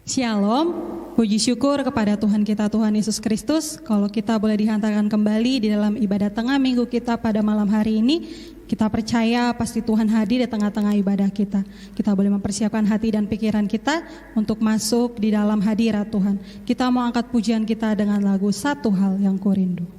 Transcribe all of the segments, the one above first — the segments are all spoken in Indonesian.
Shalom, puji syukur kepada Tuhan kita, Tuhan Yesus Kristus. Kalau kita boleh dihantarkan kembali di dalam ibadah tengah minggu kita pada malam hari ini, kita percaya pasti Tuhan hadir di tengah-tengah ibadah kita. Kita boleh mempersiapkan hati dan pikiran kita untuk masuk di dalam hadirat Tuhan. Kita mau angkat pujian kita dengan lagu Satu Hal Yang Kurindu.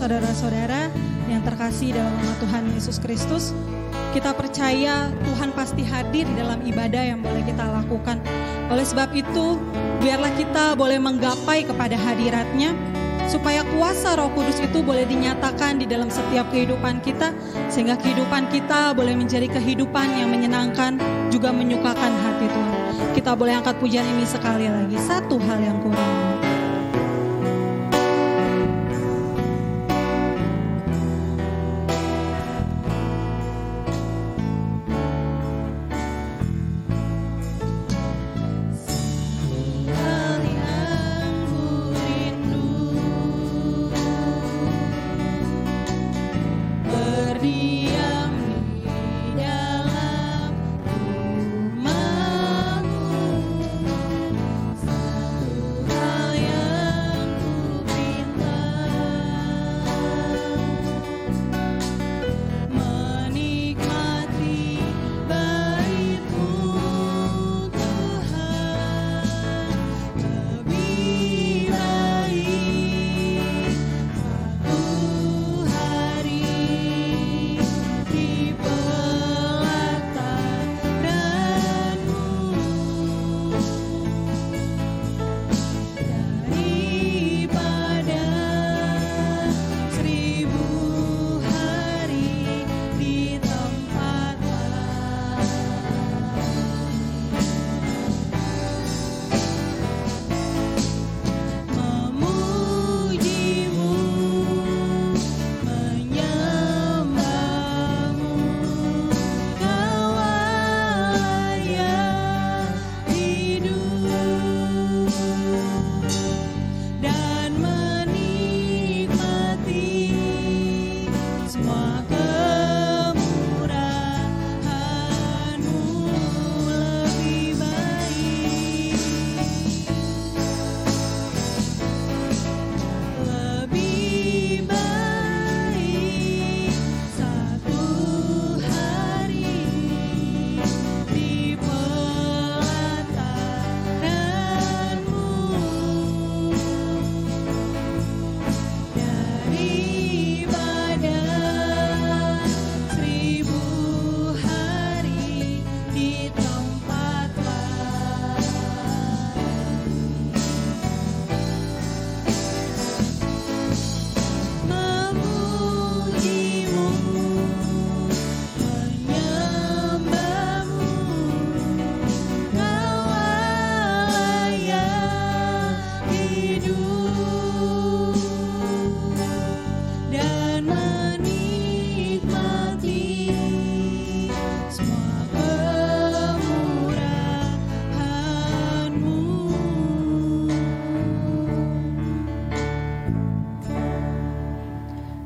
Saudara-saudara yang terkasih dalam nama Tuhan Yesus Kristus, kita percaya Tuhan pasti hadir di dalam ibadah yang boleh kita lakukan. Oleh sebab itu, biarlah kita boleh menggapai kepada hadirat-Nya, supaya kuasa Roh Kudus itu boleh dinyatakan di dalam setiap kehidupan kita, sehingga kehidupan kita boleh menjadi kehidupan yang menyenangkan, juga menyukakan hati Tuhan. Kita boleh angkat pujian ini sekali lagi, Satu Hal Yang Kurindu. Satu hal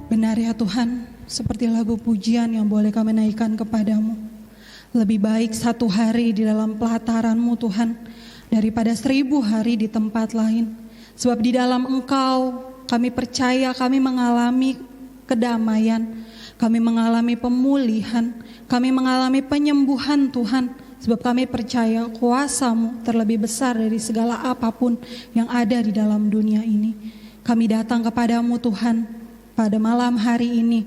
Benar ya Tuhan, seperti lagu pujian yang boleh kami naikkan kepadamu. Lebih baik 1 hari di dalam pelataran-Mu Tuhan, daripada 1000 hari di tempat lain. Sebab di dalam Engkau kami percaya kami mengalami kedamaian, kami mengalami pemulihan, kami mengalami penyembuhan Tuhan. Sebab kami percaya kuasa-Mu terlebih besar dari segala apapun yang ada di dalam dunia ini. Kami datang kepadamu Tuhan pada malam hari ini.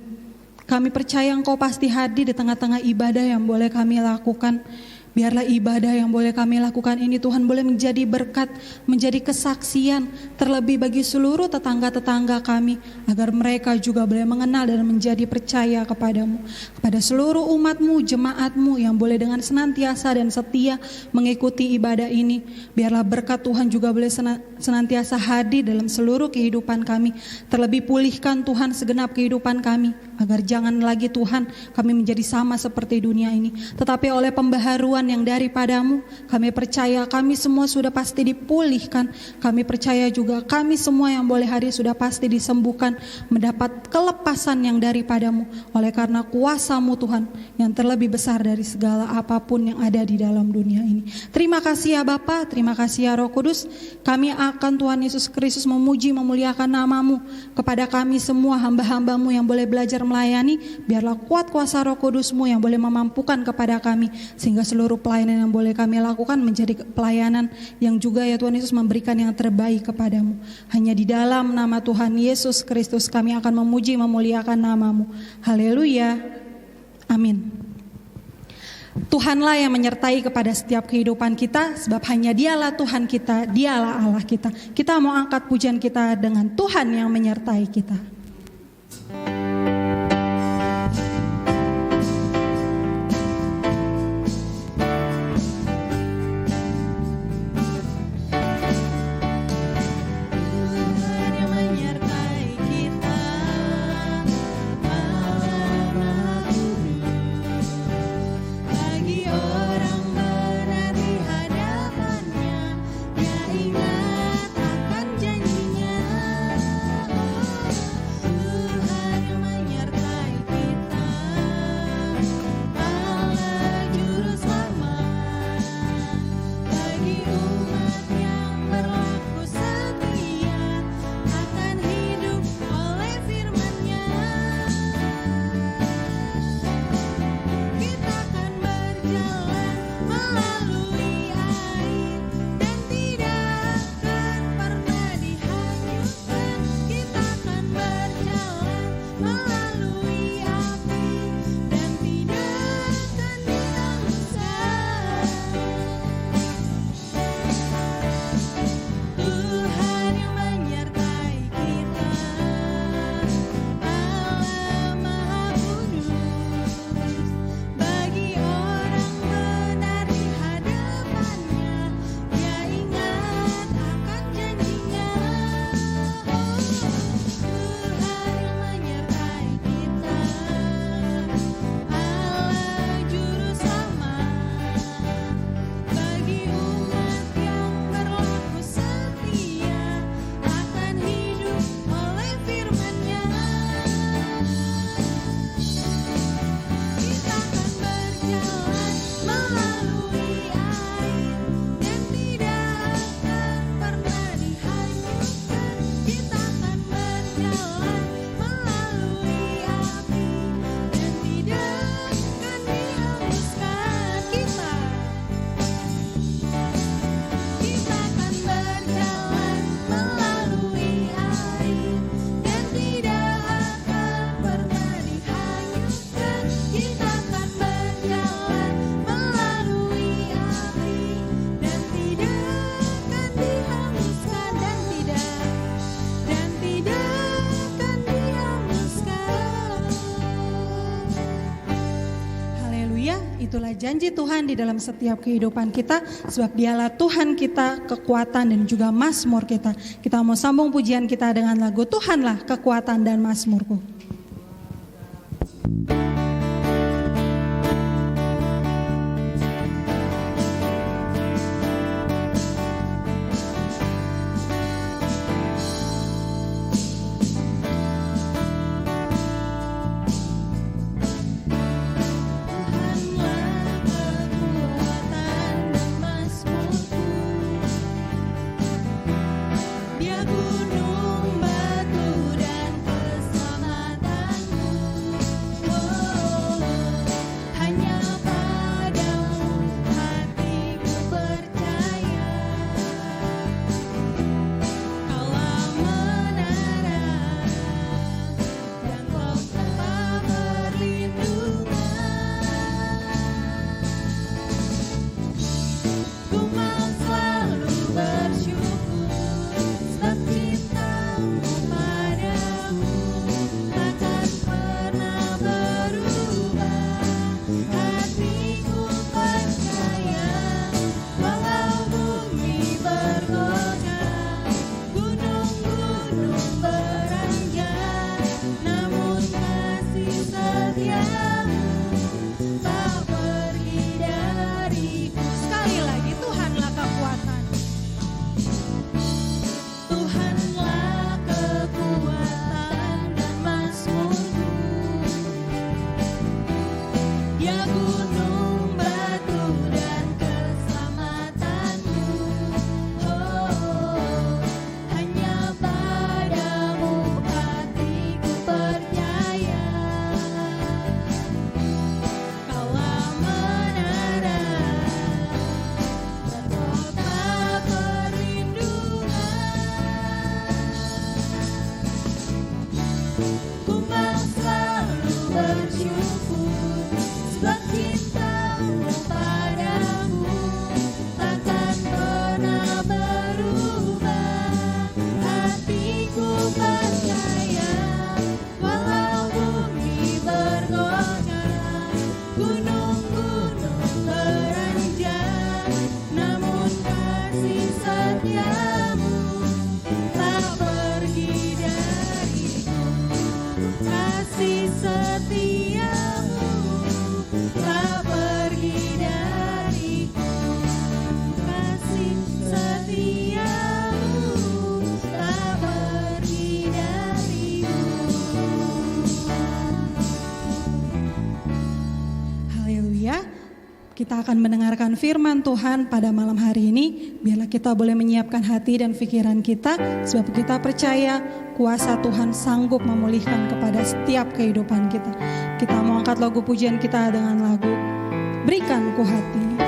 Kami percaya Engkau pasti hadir di tengah-tengah ibadah yang boleh kami lakukan. Biarlah ibadah yang boleh kami lakukan ini Tuhan boleh menjadi berkat, menjadi kesaksian terlebih bagi seluruh tetangga-tetangga kami, agar mereka juga boleh mengenal dan menjadi percaya kepadamu. Kepada seluruh umat-Mu, jemaat-Mu yang boleh dengan senantiasa dan setia mengikuti ibadah ini, biarlah berkat Tuhan juga boleh senantiasa hadir dalam seluruh kehidupan kami. Terlebih pulihkan Tuhan segenap kehidupan kami, agar jangan lagi Tuhan kami menjadi sama seperti dunia ini, tetapi oleh pembaharuan yang daripadamu, kami percaya kami semua sudah pasti dipulihkan. Kami percaya juga kami semua yang boleh hadir sudah pasti disembuhkan, mendapat kelepasan yang daripadamu, oleh karena kuasa-Mu Tuhan yang terlebih besar dari segala apapun yang ada di dalam dunia ini. Terima kasih ya Bapa, terima kasih ya Roh Kudus. Kami akan Tuhan Yesus Kristus memuji memuliakan nama-Mu. Kepada kami semua hamba-hamba-Mu yang boleh belajar melayani, biarlah kuat kuasa Roh Kudus-Mu yang boleh memampukan kepada kami, sehingga seluruh pelayanan yang boleh kami lakukan menjadi pelayanan yang juga ya Tuhan Yesus memberikan yang terbaik kepadamu. Hanya di dalam nama Tuhan Yesus Kristus kami akan memuji memuliakan nama-Mu. Haleluya. Amin. Tuhanlah yang menyertai kepada setiap kehidupan kita, sebab hanya Dialah Tuhan kita, Dialah Allah kita. Kita mau angkat pujian kita dengan Tuhan yang menyertai kita. Itulah janji Tuhan di dalam setiap kehidupan kita, sebab Dialah Tuhan kita, kekuatan dan juga mazmur kita. Kita mau sambung pujian kita dengan lagu Tuhanlah kekuatan dan mazmurku. kita akan mendengarkan firman Tuhan pada malam hari ini. Biarlah kita boleh menyiapkan hati dan pikiran kita, sebab kita percaya kuasa Tuhan sanggup memulihkan kepada setiap kehidupan kita. Kita mau angkat lagu pujian kita dengan lagu Berikan Ku Hati.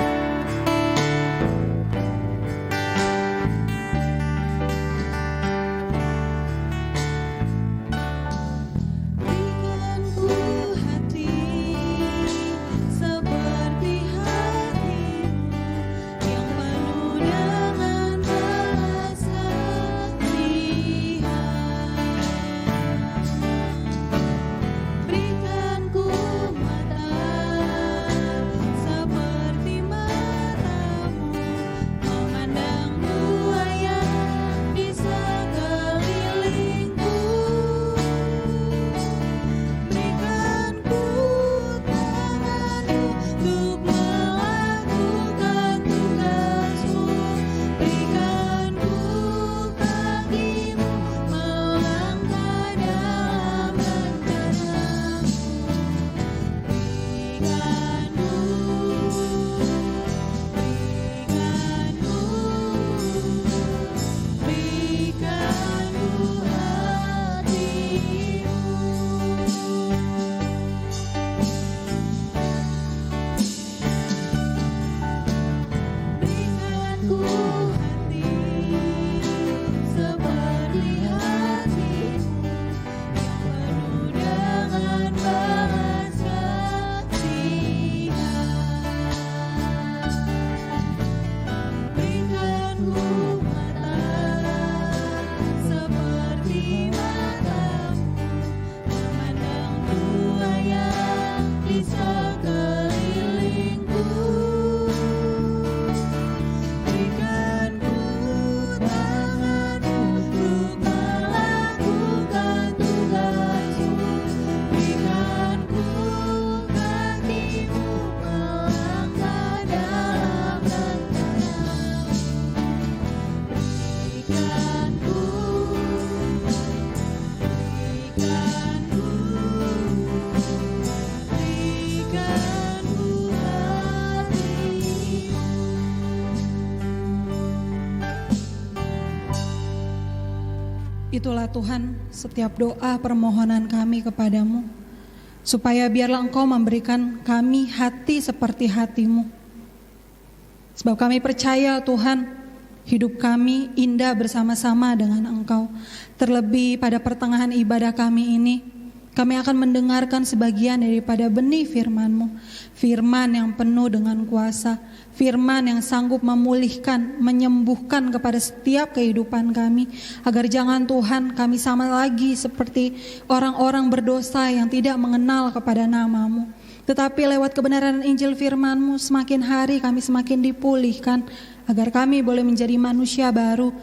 Itulah Tuhan setiap doa permohonan kami kepadamu, supaya biarlah Engkau memberikan kami hati seperti hati-Mu. Sebab kami percaya Tuhan, hidup kami indah bersama-sama dengan Engkau. Terlebih pada pertengahan ibadah kami ini, kami akan mendengarkan sebagian daripada benih firman-Mu. Firman yang penuh dengan kuasa, firman yang sanggup memulihkan, menyembuhkan kepada setiap kehidupan kami. Agar jangan Tuhan kami sama lagi seperti orang-orang berdosa yang tidak mengenal kepada nama-Mu. Tetapi lewat kebenaran Injil firman-Mu, semakin hari kami semakin dipulihkan. Agar kami boleh menjadi manusia baru,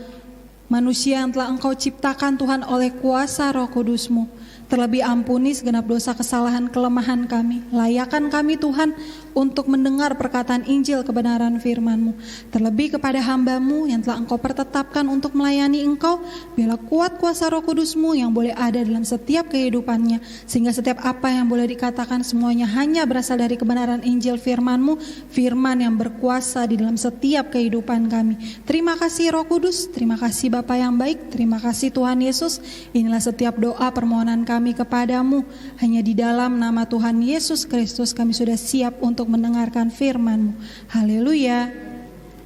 manusia yang telah Engkau ciptakan Tuhan oleh kuasa Roh Kudus-Mu. Terlebih ampuni segenap dosa, kesalahan, kelemahan kami. Layakan kami Tuhan untuk mendengar perkataan Injil kebenaran firman-Mu. Terlebih kepada hamba-Mu yang telah Engkau pertetapkan untuk melayani Engkau. Biarlah kuat kuasa Roh Kudus-Mu yang boleh ada dalam setiap kehidupannya. Sehingga setiap apa yang boleh dikatakan semuanya hanya berasal dari kebenaran Injil firman-Mu. Firman yang berkuasa di dalam setiap kehidupan kami. Terima kasih Roh Kudus, terima kasih Bapa yang baik, terima kasih Tuhan Yesus. Inilah setiap doa permohonan kami kepadamu. Hanya di dalam nama Tuhan Yesus Kristus kami sudah siap untuk mendengarkan firman-Mu. Haleluya.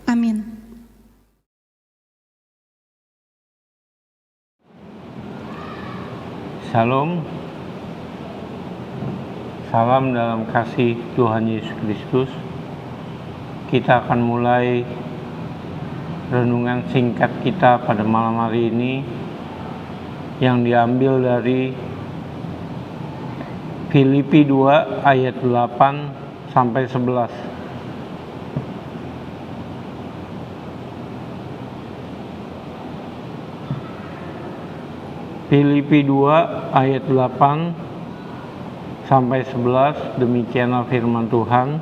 Amin. Shalom. Salam dalam kasih Tuhan Yesus Kristus. Kita akan mulai renungan singkat kita pada malam hari ini yang diambil dari Filipi 2 ayat 8 sampai 11. Filipi 2 ayat 8 sampai 11, demikianlah firman Tuhan.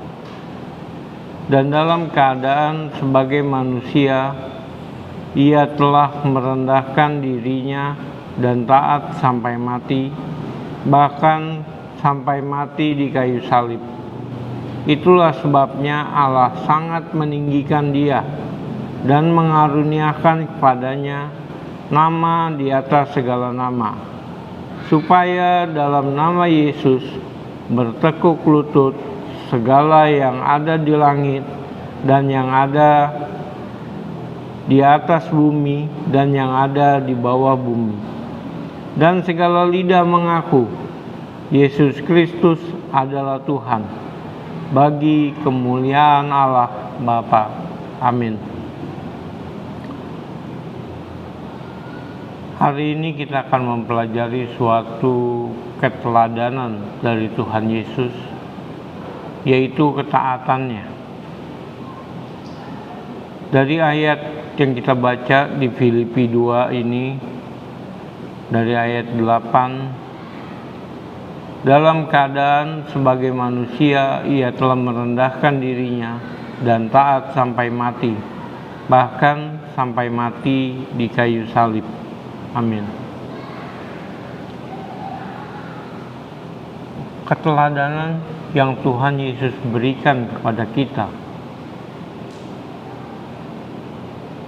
Dan dalam keadaan sebagai manusia, ia telah merendahkan dirinya dan taat sampai mati, bahkan sampai mati di kayu salib. Itulah sebabnya Allah sangat meninggikan dia dan mengaruniakan kepadanya nama di atas segala nama, supaya dalam nama Yesus bertekuk lutut segala yang ada di langit dan yang ada di atas bumi dan yang ada di bawah bumi, dan segala lidah mengaku Yesus Kristus adalah Tuhan, bagi kemuliaan Allah Bapa. Amin. Hari ini kita akan mempelajari suatu keteladanan dari Tuhan Yesus, yaitu ketaatannya. Dari ayat yang kita baca di Filipi 2 ini, dari ayat 8, dalam keadaan sebagai manusia ia telah merendahkan dirinya dan taat sampai mati, bahkan sampai mati di kayu salib. Amin. Keteladanan yang Tuhan Yesus berikan kepada kita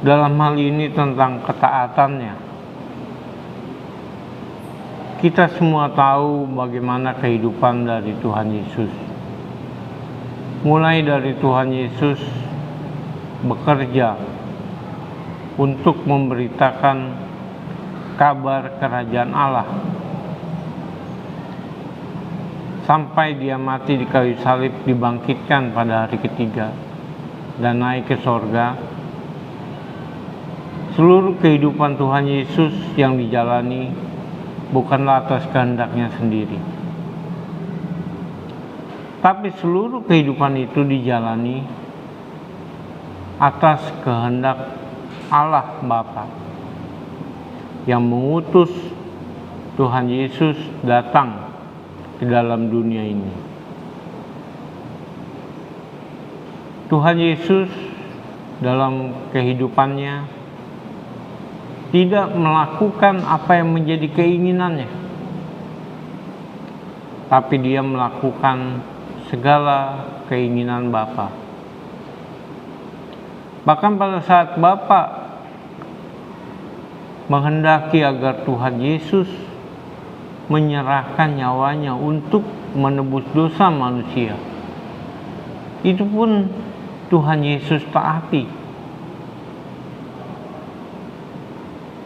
dalam hal ini tentang ketaatannya. Kita semua tahu bagaimana kehidupan dari Tuhan Yesus. Mulai dari Tuhan Yesus bekerja untuk memberitakan kabar kerajaan Allah, sampai dia mati di kayu salib, dibangkitkan pada hari ketiga dan naik ke sorga. Seluruh kehidupan Tuhan Yesus yang dijalani bukanlah atas kehendaknya sendiri, tapi seluruh kehidupan itu dijalani atas kehendak Allah Bapa yang mengutus Tuhan Yesus datang ke dalam dunia ini. Tuhan Yesus dalam kehidupannya tidak melakukan apa yang menjadi keinginannya, tapi dia melakukan segala keinginan Bapa. Bahkan pada saat Bapa menghendaki agar Tuhan Yesus menyerahkan nyawanya untuk menebus dosa manusia, itu pun Tuhan Yesus taati.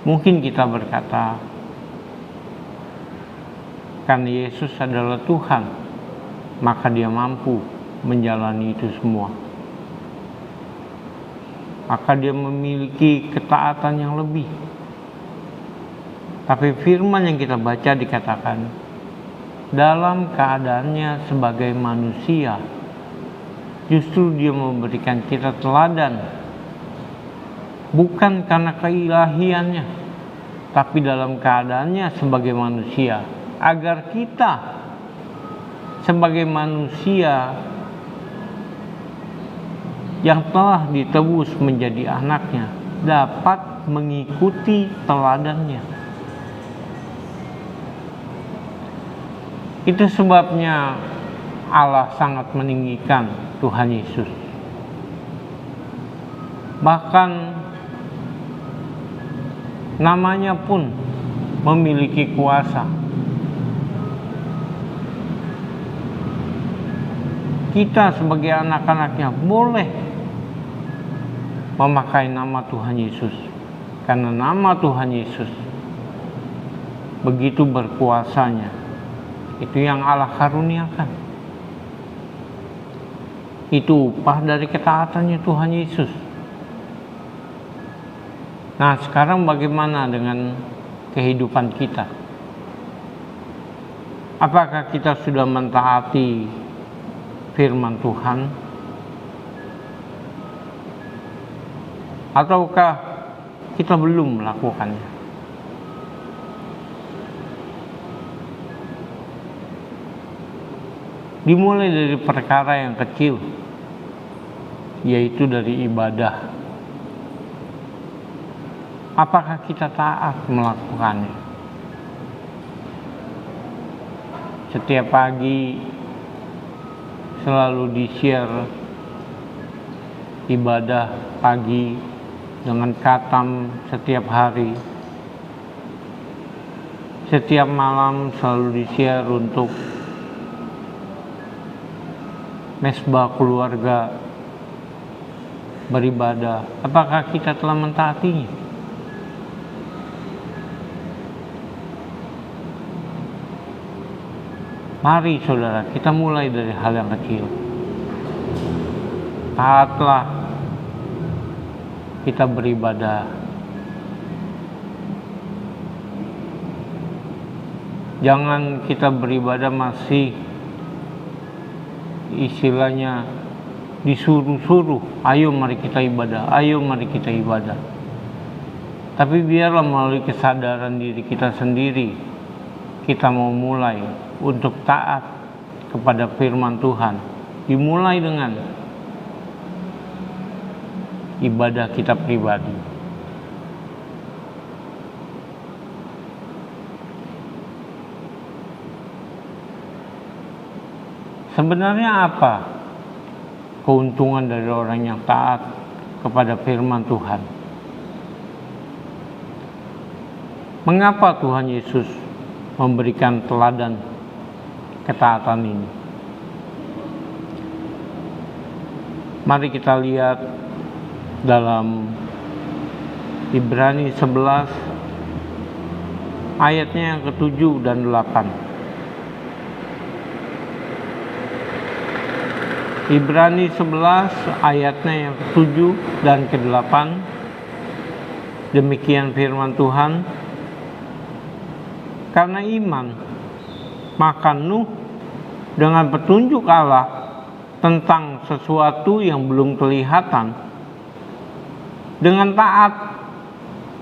Mungkin kita berkata, karena Yesus adalah Tuhan, maka dia mampu menjalani itu semua. Maka dia memiliki ketaatan yang lebih. Tapi firman yang kita baca dikatakan, dalam keadaannya sebagai manusia, justru dia memberikan kita teladan, bukan karena keilahiannya, tapi dalam keadaannya sebagai manusia, agar kita sebagai manusia yang telah ditebus menjadi anaknya dapat mengikuti teladannya. Itu sebabnya Allah sangat meninggikan Tuhan Yesus. Bahkan namanya pun memiliki kuasa. Kita sebagai anak-anaknya boleh memakai nama Tuhan Yesus, karena nama Tuhan Yesus begitu berkuasanya. Itu yang Allah karuniakan. Itu upah dari ketaatannya Tuhan Yesus. Nah, sekarang bagaimana dengan kehidupan kita? Apakah kita sudah mentaati firman Tuhan? Ataukah kita belum melakukannya? Dimulai dari perkara yang kecil, yaitu dari ibadah. Apakah kita taat melakukannya? Setiap pagi selalu di-share ibadah pagi dengan khatam setiap hari. Setiap malam selalu di-share untuk mesbah keluarga beribadah. Apakah kita telah mentaatinya? Mari saudara, kita mulai dari hal yang kecil. Taatlah kita beribadah. Jangan kita beribadah masih istilahnya disuruh-suruh, ayo mari kita ibadah, ayo mari kita ibadah. Tapi biarlah melalui kesadaran diri kita sendiri, kita mau mulai untuk taat kepada firman Tuhan. Dimulai dengan ibadah kita pribadi. Sebenarnya apa keuntungan dari orang yang taat kepada firman Tuhan? Mengapa Tuhan Yesus memberikan teladan ketaatan ini? Mari kita lihat dalam Ibrani 11 ayatnya yang ke-7 dan 8. Ibrani 11 ayatnya yang ke-7 dan ke-8. Demikian firman Tuhan. Karena iman, maka Nuh dengan petunjuk Allah tentang sesuatu yang belum kelihatan, dengan taat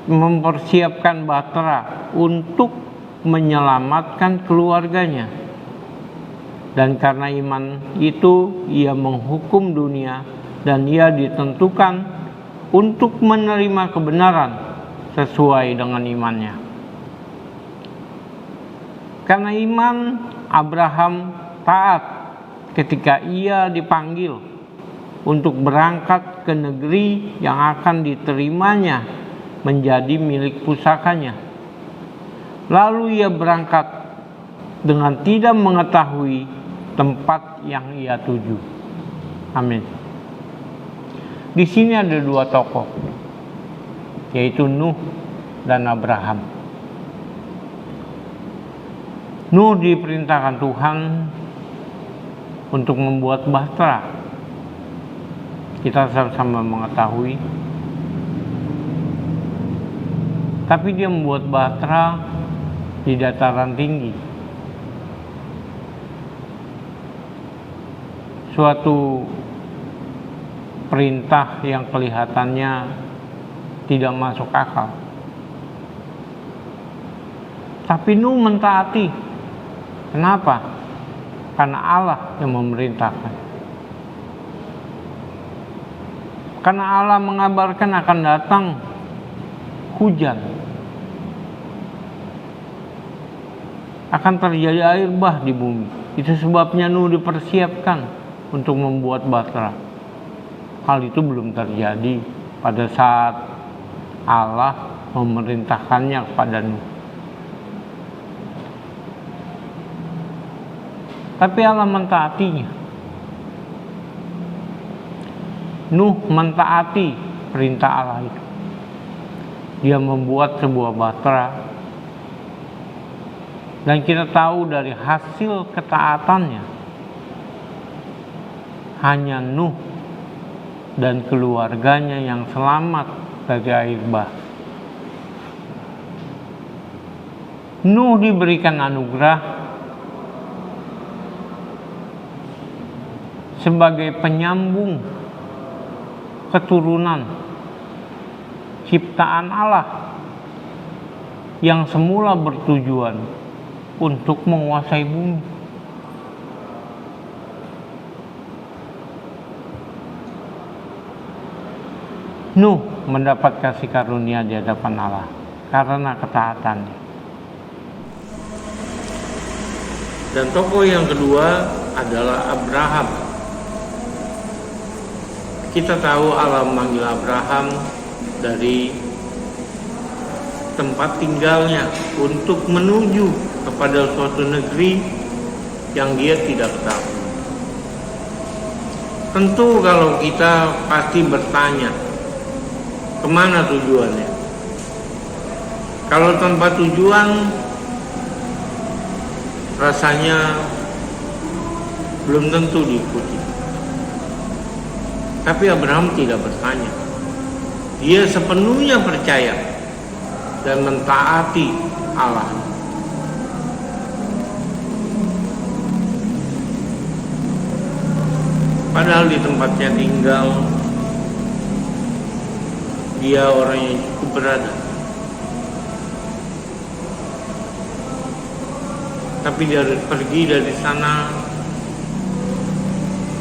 mempersiapkan bahtera untuk menyelamatkan keluarganya. Dan karena iman itu ia menghukum dunia dan ia ditentukan untuk menerima kebenaran sesuai dengan imannya. Karena iman Abraham taat ketika ia dipanggil untuk berangkat ke negeri yang akan diterimanya menjadi milik pusakanya. Lalu ia berangkat dengan tidak mengetahui tempat yang ia tuju. Amin. Di sini ada dua tokoh, yaitu Nuh dan Abraham. Nuh diperintahkan Tuhan untuk membuat bahtera. Kita sama-sama mengetahui. Tapi dia membuat bahtera di dataran tinggi. Suatu perintah yang kelihatannya tidak masuk akal. Tapi Nuh mentaati. Kenapa? Karena Allah yang memerintahkan. Karena Allah mengabarkan akan datang hujan. Akan terjadi air bah di bumi. Itu sebabnya Nuh dipersiapkan untuk membuat bahtera. Hal itu belum terjadi pada saat Allah memerintahkannya kepada Nuh. Tapi Allah mentaatinya. Nuh mentaati perintah Allah itu. Dia membuat sebuah bahtera. Dan kita tahu dari hasil ketaatannya, hanya Nuh dan keluarganya yang selamat dari air bah. Nuh diberikan anugerah sebagai penyambung keturunan ciptaan Allah yang semula bertujuan untuk menguasai bumi. Nuh mendapat kasih karunia di hadapan Allah karena ketaatannya. Dan tokoh yang kedua adalah Abraham. Kita tahu Allah memanggil Abraham dari tempat tinggalnya untuk menuju kepada suatu negeri yang dia tidak tahu. Tentu kalau kita pasti bertanya, kemana tujuannya? Kalau tanpa tujuan, rasanya belum tentu diikuti. Tapi Abraham tidak bertanya. Dia sepenuhnya percaya dan mentaati Allah. Padahal di tempatnya tinggal, dia orang yang cukup berada. Tapi dia pergi dari sana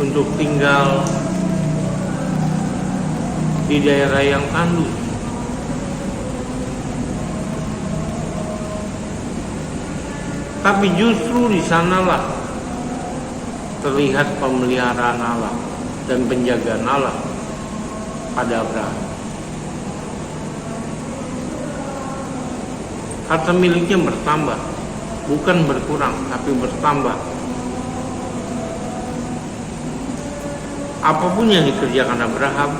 untuk tinggal di daerah yang tandus. Tapi justru di sanalah terlihat pemeliharaan Allah dan penjagaan Allah pada Abraham. Harta miliknya bertambah, bukan berkurang, tapi bertambah. Apapun yang dikerjakan Abraham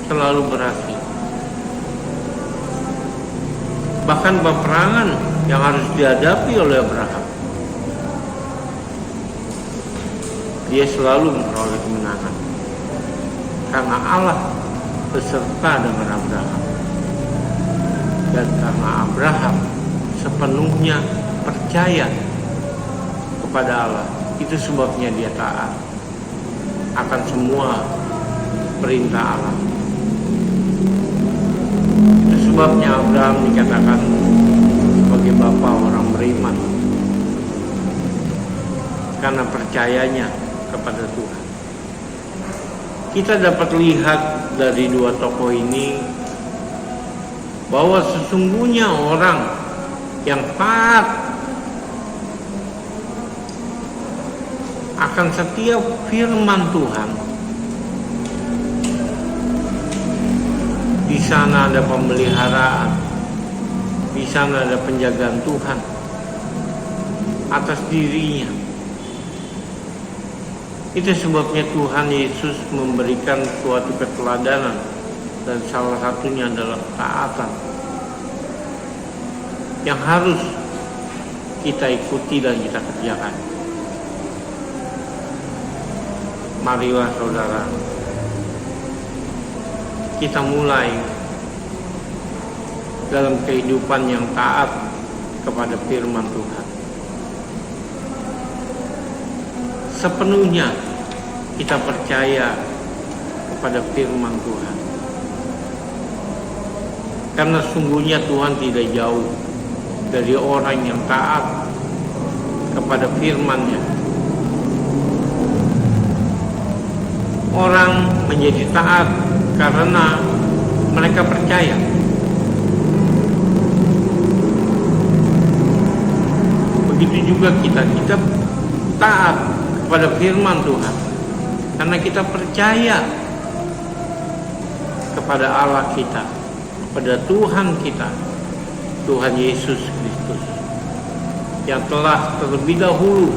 selalu berhasil. Bahkan peperangan yang harus dihadapi oleh Abraham, dia selalu memperoleh kemenangan karena Allah beserta dengan Abraham, dan karena Abraham sepenuhnya percaya kepada Allah. Itu sebabnya dia taat akan semua perintah Allah. Itu sebabnya Abraham dikatakan sebagai bapa orang beriman, karena percayanya kepada Tuhan. Kita dapat lihat dari dua tokoh ini bahwa sesungguhnya orang yang taat akan setiap firman Tuhan, di sana ada pemeliharaan, di sana ada penjagaan Tuhan atas dirinya. Itu sebabnya Tuhan Yesus memberikan suatu keteladanan, dan salah satunya adalah ketaatan yang harus kita ikuti dan kita kerjakan. Marilah saudara, kita mulai dalam kehidupan yang taat kepada firman Tuhan. Sepenuhnya kita percaya kepada firman Tuhan, karena sungguhnya Tuhan tidak jauh dari orang yang taat kepada firman-Nya. Orang menjadi taat karena mereka percaya. Begitu juga kita taat kepada firman Tuhan karena kita percaya kepada Allah kita, kepada Tuhan kita, Tuhan Yesus Kristus, yang telah terlebih dahulu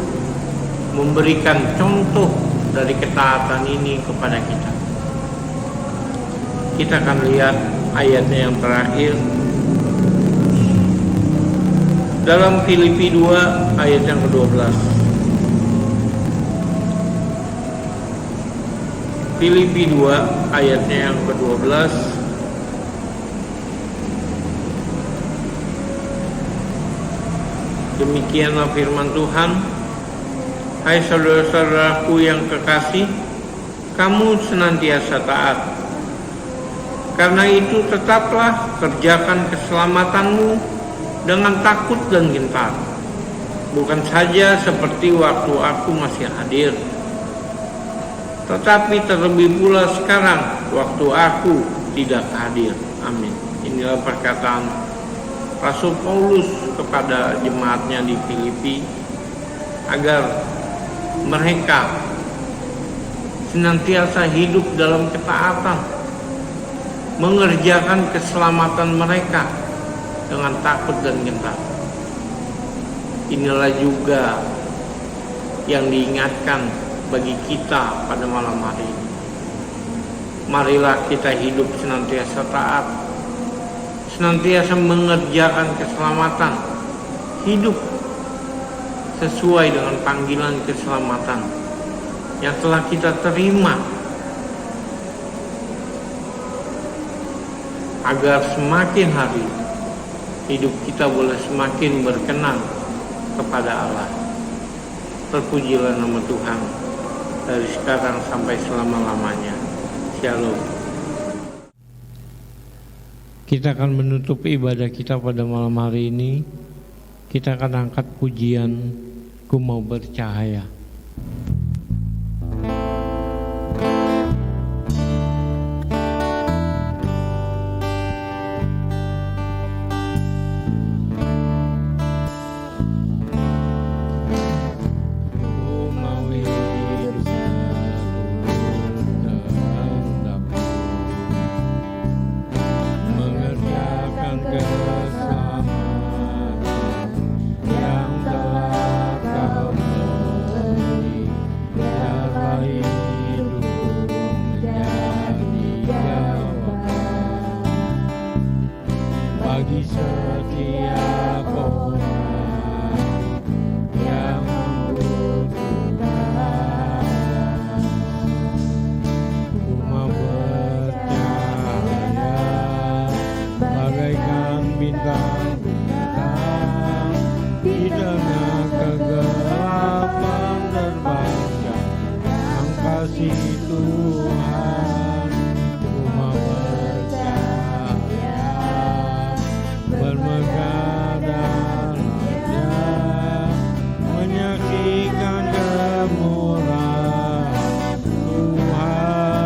memberikan contoh dari ketaatan ini kepada kita. Kita akan lihat ayatnya yang terakhir dalam Filipi 2 ayat yang ke-12. Filipi 2 ayatnya yang ke-12. Demikianlah firman Tuhan. Hai saudara-saudaraku yang kekasih, kamu senantiasa taat. Karena itu tetaplah kerjakan keselamatanmu dengan takut dan gentar, bukan saja seperti waktu aku masih hadir, tetapi terlebih pula sekarang waktu aku tidak hadir. Amin. Inilah perkataan Rasul Paulus kepada jemaatnya di Filipi, agar mereka senantiasa hidup dalam ketaatan, mengerjakan keselamatan mereka dengan takut dan gentar. Inilah juga yang diingatkan bagi kita pada malam hari ini. Marilah kita hidup senantiasa taat, senantiasa mengerjakan keselamatan, hidup sesuai dengan panggilan keselamatan yang telah kita terima, agar semakin hari hidup kita boleh semakin berkenan kepada Allah. Terpujilah nama Tuhan dari sekarang sampai selama-lamanya. Shalom. Kita akan menutup ibadah kita pada malam hari ini. Kita akan angkat pujian Ku Mau Bercahaya. Bagi setiap orang yang membutuhkan, Ku mau bercahaya bagaikan bintang-bintang di tengah kegelapan terbangnya yang kasih Tuhan. Ku mau bercahaya bermegah dalamnya, menyaksikan kemurahan Tuhan,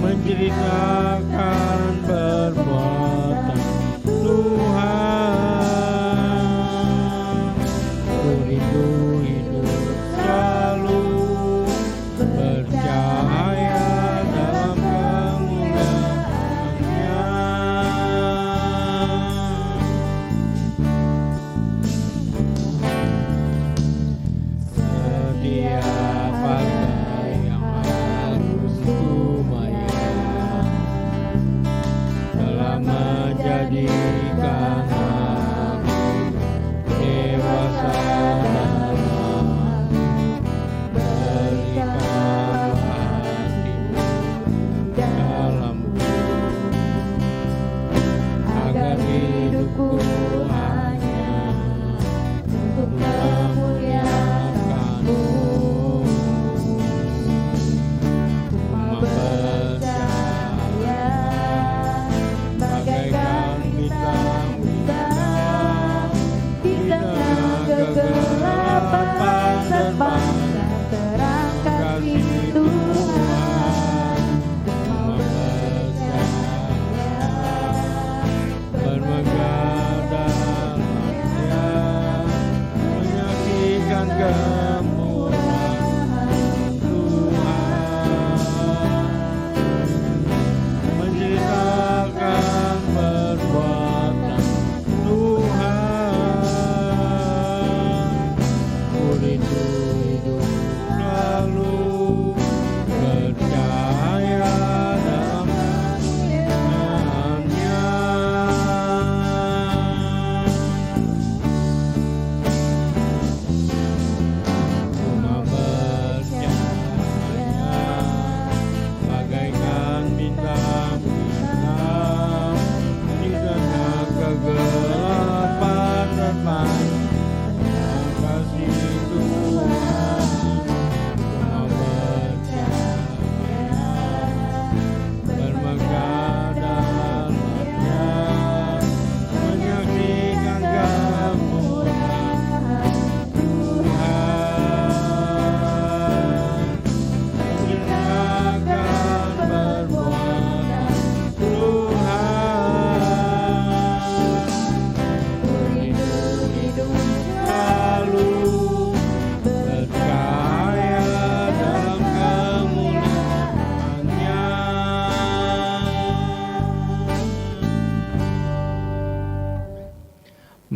menceritakan perbuatan Tuhan. Ku rindu hidup selalu bercahaya dalam kemuliaan-Nya. Setiap harta yang harus ku bayar telah menjadikan aku dewasa dalam. Berikan hatimu dalamku, agar hidupku hanya untuk memuliakan-Mu. Ku mau bercahaya bagaikan bintang-bintang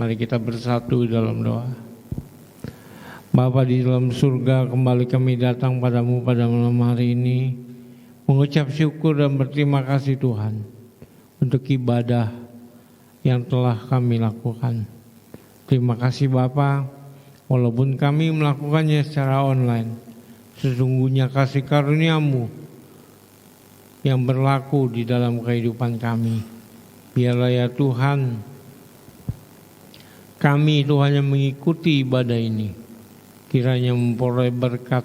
Mari kita bersatu dalam doa. Bapa di dalam surga, kembali kami datang padamu pada malam hari ini, mengucap syukur dan berterima kasih Tuhan untuk ibadah yang telah kami lakukan. Terima kasih Bapa, walaupun kami melakukannya secara online, sesungguhnya kasih karunia-Mu yang berlaku di dalam kehidupan kami. Biarlah ya Tuhan, kami itu hanya mengikuti ibadah ini, kiranya memperoleh berkat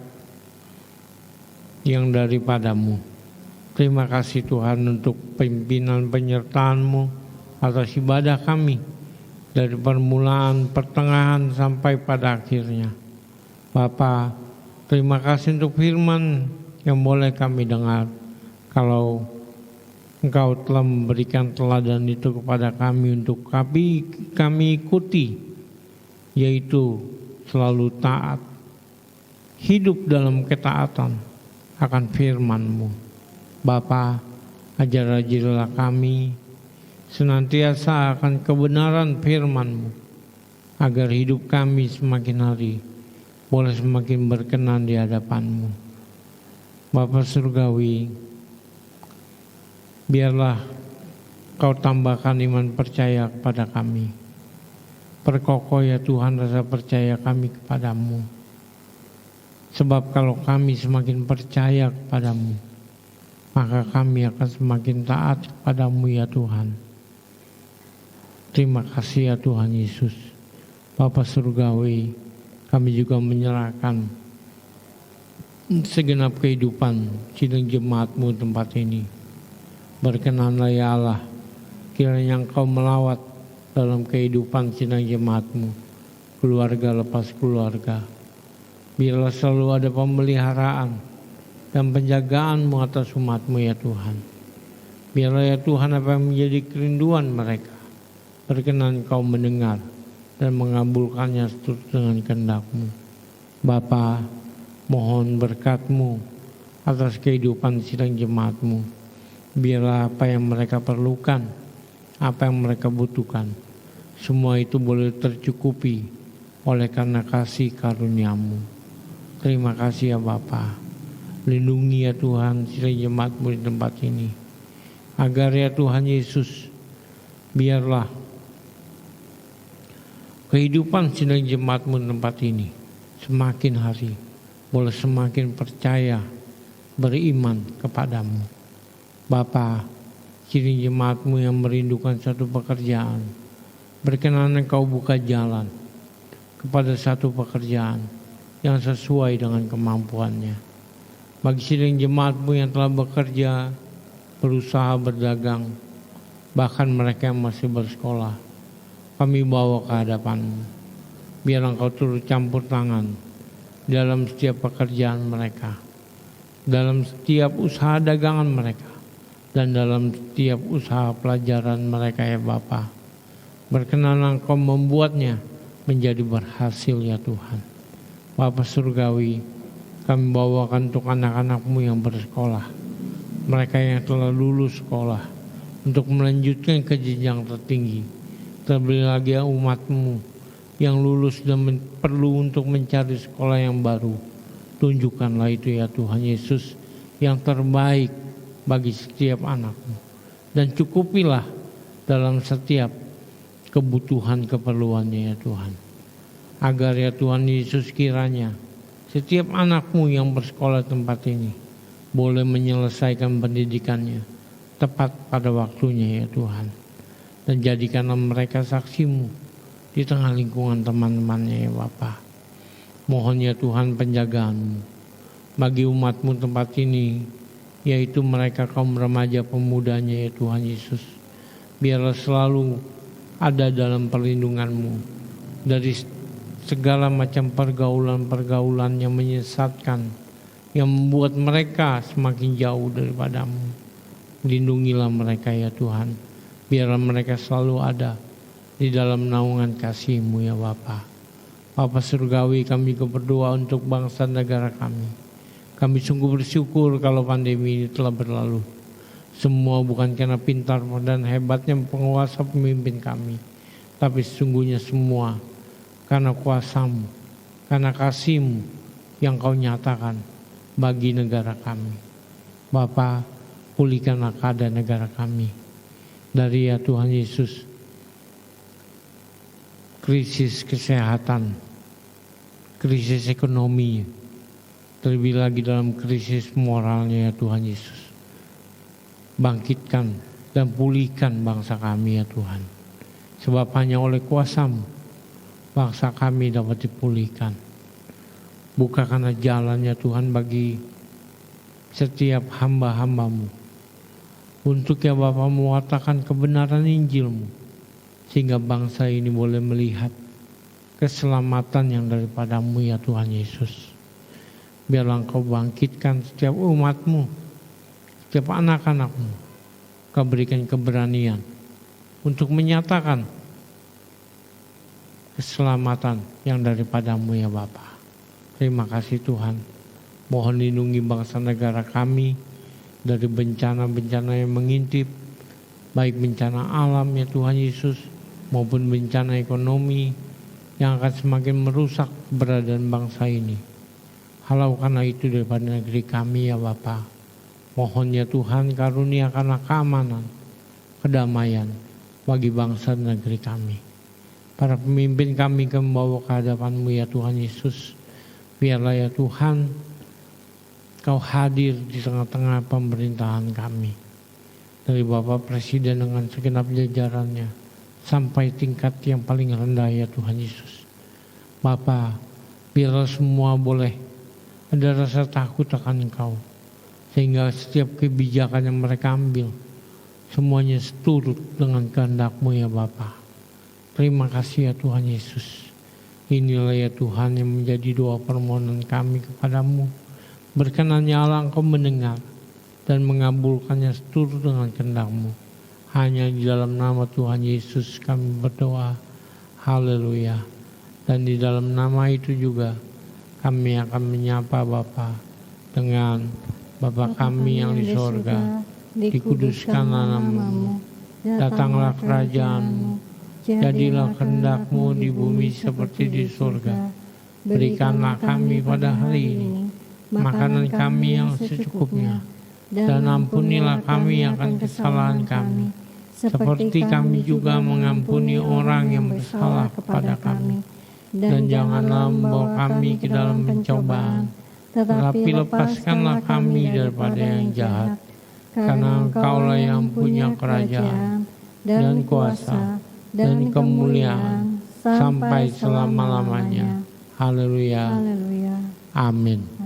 yang daripada-Mu. Terima kasih Tuhan untuk pimpinan penyertaan-Mu atas ibadah kami, dari permulaan, pertengahan sampai pada akhirnya. Bapa, terima kasih untuk firman yang boleh kami dengar. Kalau Engkau telah memberikan teladan itu kepada kami untuk kami ikuti, yaitu selalu taat, hidup dalam ketaatan akan firman-Mu. Bapa, ajar-ajarlah kami senantiasa akan kebenaran firman-Mu, agar hidup kami semakin hari boleh semakin berkenan di hadapan-Mu. Bapa Surgawi, biarlah Kau tambahkan iman percaya kepada kami. Perkokoh ya Tuhan rasa percaya kami kepadamu. Sebab kalau kami semakin percaya kepadamu, maka kami akan semakin taat kepadamu ya Tuhan. Terima kasih ya Tuhan Yesus. Bapa Surgawi, kami juga menyerahkan segenap kehidupan sidang jemaat-Mu tempat ini. Berkenanlah ya Allah, kiranya Engkau melawat dalam kehidupan sidang jemaat-Mu, keluarga lepas keluarga. Biarlah selalu ada pemeliharaan dan penjagaan-Mu atas umat-Mu ya Tuhan. Biarlah ya Tuhan apa yang menjadi kerinduan mereka, berkenan Kau mendengar dan mengabulkannya seturut dengan kehendak-Mu. Bapa, mohon berkat-Mu atas kehidupan sidang jemaat-Mu. Biarlah apa yang mereka perlukan, apa yang mereka butuhkan, semua itu boleh tercukupi oleh karena kasih karunia-Mu. Terima kasih ya Bapa. Lindungi ya Tuhan sidang jemaat-Mu di tempat ini, agar ya Tuhan Yesus, biarlah kehidupan sidang jemaat-Mu di tempat ini semakin hari boleh semakin percaya, beriman kepadamu. Bapa, sidang jemaat-Mu yang merindukan satu pekerjaan, berkenan Engkau buka jalan kepada satu pekerjaan yang sesuai dengan kemampuannya. Bagi sidang jemaat-Mu yang telah bekerja, berusaha, berdagang, bahkan mereka yang masih bersekolah, kami bawa ke hadapan-Mu. Biar Engkau turut campur tangan dalam setiap pekerjaan mereka, dalam setiap usaha dagangan mereka, dan dalam setiap usaha pelajaran mereka ya Bapa. Berkenan Engkau membuatnya menjadi berhasil ya Tuhan. Bapa Surgawi, kami bawakan untuk anak-anak-Mu yang bersekolah, mereka yang telah lulus sekolah, untuk melanjutkan ke jenjang tertinggi. Terlebih lagi umat-Mu yang lulus dan perlu untuk mencari sekolah yang baru. Tunjukkanlah itu ya Tuhan Yesus, yang terbaik bagi setiap anak-Mu, dan cukupilah dalam setiap kebutuhan keperluannya ya Tuhan. Agar ya Tuhan Yesus kiranya setiap anak-Mu yang bersekolah tempat ini boleh menyelesaikan pendidikannya tepat pada waktunya ya Tuhan. Dan jadikanlah mereka saksi-Mu di tengah lingkungan teman-temannya ya Bapa. Mohon ya Tuhan penjagaan-Mu bagi umat-Mu tempat ini, yaitu mereka kaum remaja pemudanya ya Tuhan Yesus. Biarlah selalu ada dalam perlindungan-Mu dari segala macam pergaulan-pergaulan yang menyesatkan, yang membuat mereka semakin jauh daripada-Mu. Lindungilah mereka ya Tuhan. Biarlah mereka selalu ada di dalam naungan kasih-Mu ya Bapa. Bapa Surgawi, kami berdoa untuk bangsa negara kami. Kami sungguh bersyukur kalau pandemi ini telah berlalu. Semua bukan karena pintar dan hebatnya penguasa pemimpin kami, tapi sesungguhnya semua karena kuasa-Mu, karena kasih-Mu yang Kau nyatakan bagi negara kami. Bapa, pulihkanlah keadaan negara kami dari ya Tuhan Yesus krisis kesehatan, krisis ekonomi, terlebih lagi dalam krisis moralnya ya Tuhan Yesus. Bangkitkan dan pulihkan bangsa kami ya Tuhan. Sebab hanya oleh kuasa-Mu bangsa kami dapat dipulihkan. Bukakanlah jalannya Tuhan bagi setiap hamba-hamba-Mu. Untuk ya Bapa mewatakan kebenaran Injil-Mu. Sehingga bangsa ini boleh melihat keselamatan yang daripada-Mu ya Tuhan Yesus. Biarlah Engkau bangkitkan setiap umat-Mu, setiap anak-anak-Mu. Kau berikan keberanian untuk menyatakan keselamatan yang daripada-Mu ya Bapa. Terima kasih Tuhan. Mohon lindungi bangsa negara kami dari bencana-bencana yang mengintip, baik bencana alam ya Tuhan Yesus maupun bencana ekonomi yang akan semakin merusak keberadaan bangsa ini. Halaukanlah itu daripada negeri kami ya Bapa. Mohon ya Tuhan karuniakanlah keamanan, kedamaian bagi bangsa dan negeri kami. Para pemimpin kami membawa ke hadapan-Mu ya Tuhan Yesus. Biarlah ya Tuhan Kau hadir di tengah-tengah pemerintahan kami. Dari Bapak Presiden dengan segenap jajarannya sampai tingkat yang paling rendah ya Tuhan Yesus. Bapa, biarlah semua boleh ada rasa takut akan Engkau. Sehingga setiap kebijakan yang mereka ambil semuanya seturut dengan kehendak-Mu ya Bapa. Terima kasih ya Tuhan Yesus. Inilah ya Tuhan yang menjadi doa permohonan kami kepadamu. Berkenannya Allah Engkau mendengar dan mengabulkannya seturut dengan kehendak-Mu. Hanya di dalam nama Tuhan Yesus kami berdoa. Haleluya. Dan di dalam nama itu juga kami akan menyapa Bapa dengan Bapa kami yang di sorga. Dikuduskanlah nama-Mu. Datanglah kerajaan-Mu. Jadilah kehendak-Mu di bumi seperti di surga. Berikanlah kami pada hari ini makanan kami yang secukupnya. Dan ampunilah kami akan kesalahan kami, seperti kami juga mengampuni orang yang bersalah kepada kami. Dan janganlah membawa kami ke dalam pencobaan, tetapi lepaskanlah kami daripada yang jahat. Karena Engkaulah yang punya kerajaan dan kuasa dan kemuliaan sampai selama-lamanya. Haleluya. Amin.